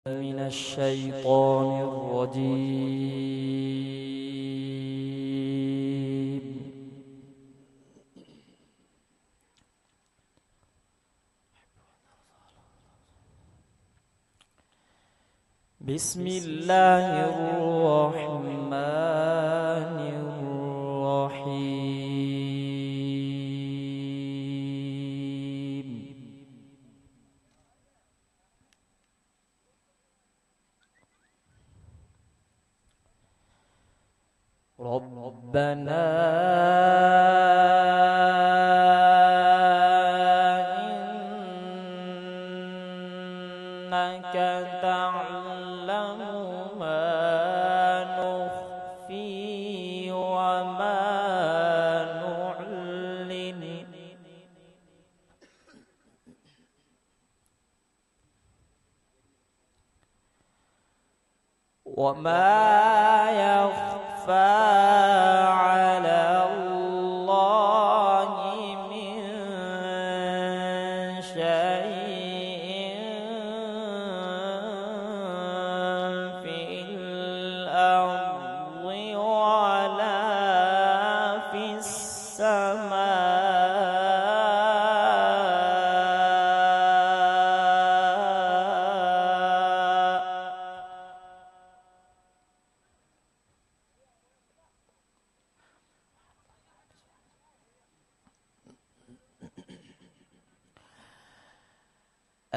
من الشيطان الرجيم. بسم الله الرحمن الرحيم. ربنا إنك تعلم ما نخفي وما نعلن وما يخفى على الله من شيء في الأرض ولا في السماء.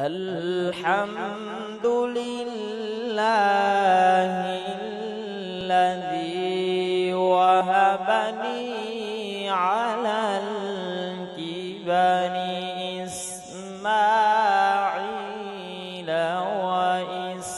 الحمد لله الذي وهب لي على الكبر إسماعيل وإسحاق.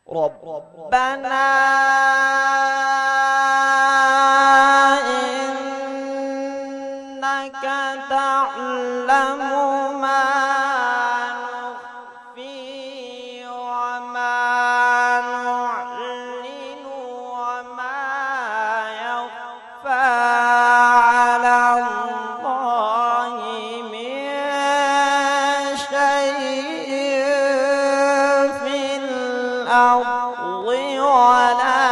ربنا إنك تعلم ما نخفي وما نعلن وما يخفى على الله من شيء في الأرض ولا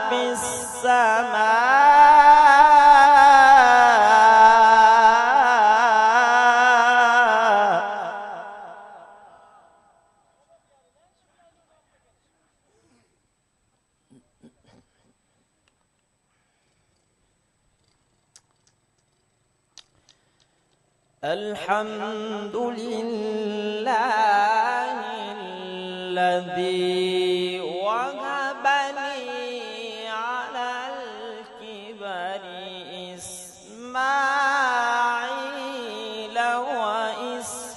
في السماء. الحمد لله الذي وهب لي على الكبر إسماعيل وإسحاق.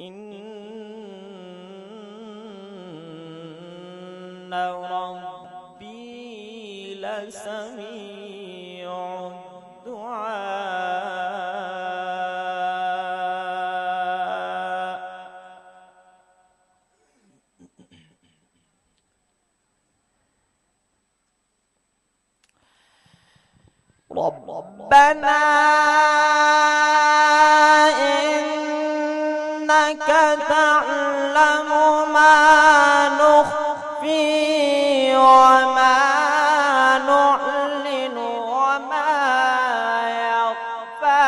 إن ربي لسميع الدعاء. ربنا إنك تعلم ما نخفي وما نعلن وما يخفى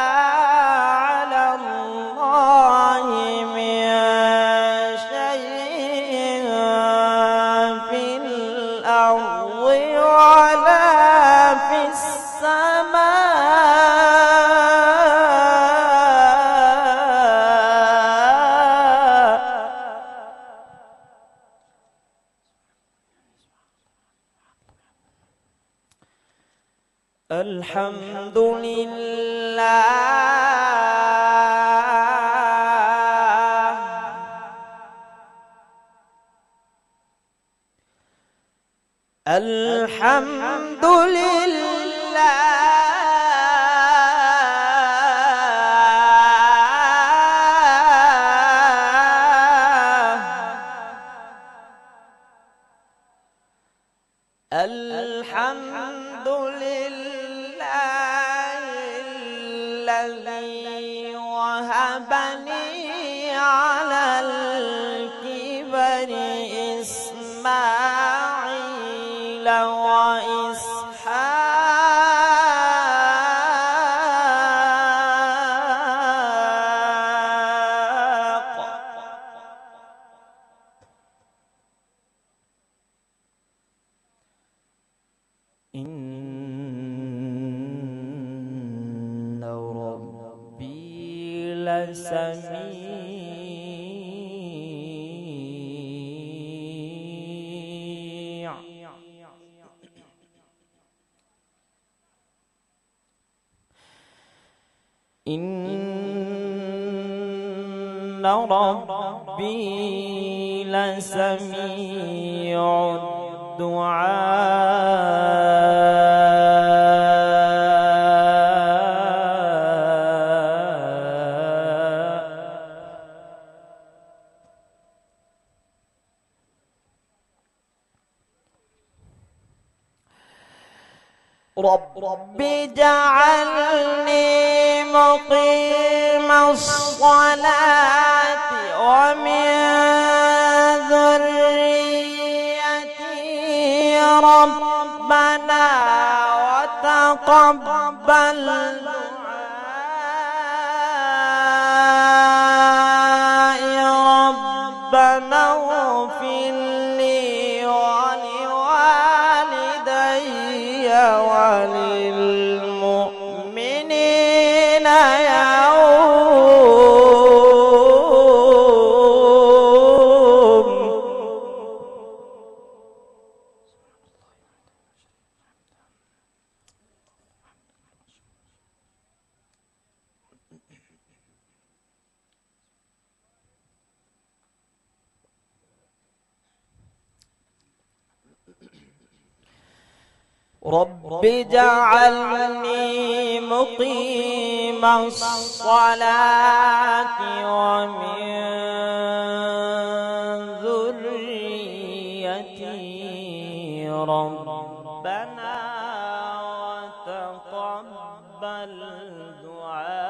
على الله من شيء في الأرض ولا في السماء. الحمد لله الحمد لله الحمد لله الذي وهبني على الكبر إسماعيل وإسحاق إن ربي لسميع إن ربي لسميع الدعاء رب اجعلني مقيم الصلاة ومن ذريتي ربنا وتقبل دعائي ربنا اغفر لي ولوالدي وللمؤمنين رب اجعلني مقيم الصلاة ومن ذريتي ربنا وتقبل دعاء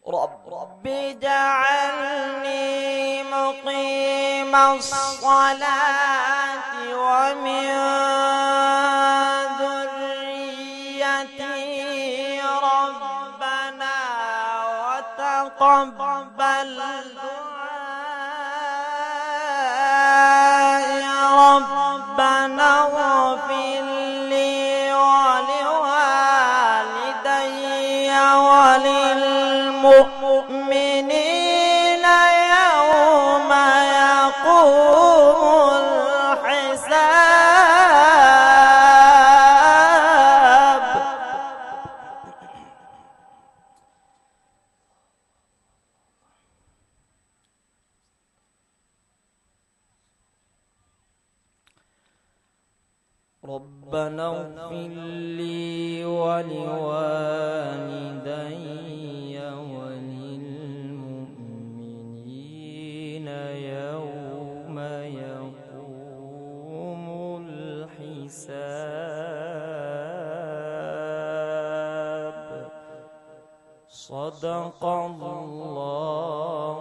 رب اجعلني مقيم الصلاة ومن ذريتي ربنا وتقبل دعائي ربنا اغفر لي ولوالدي وللمؤمنين يوم يقوم الحساب ربنا اغفر لي ولوالدي وللمؤمنين يوم يقوم الحساب صدق الله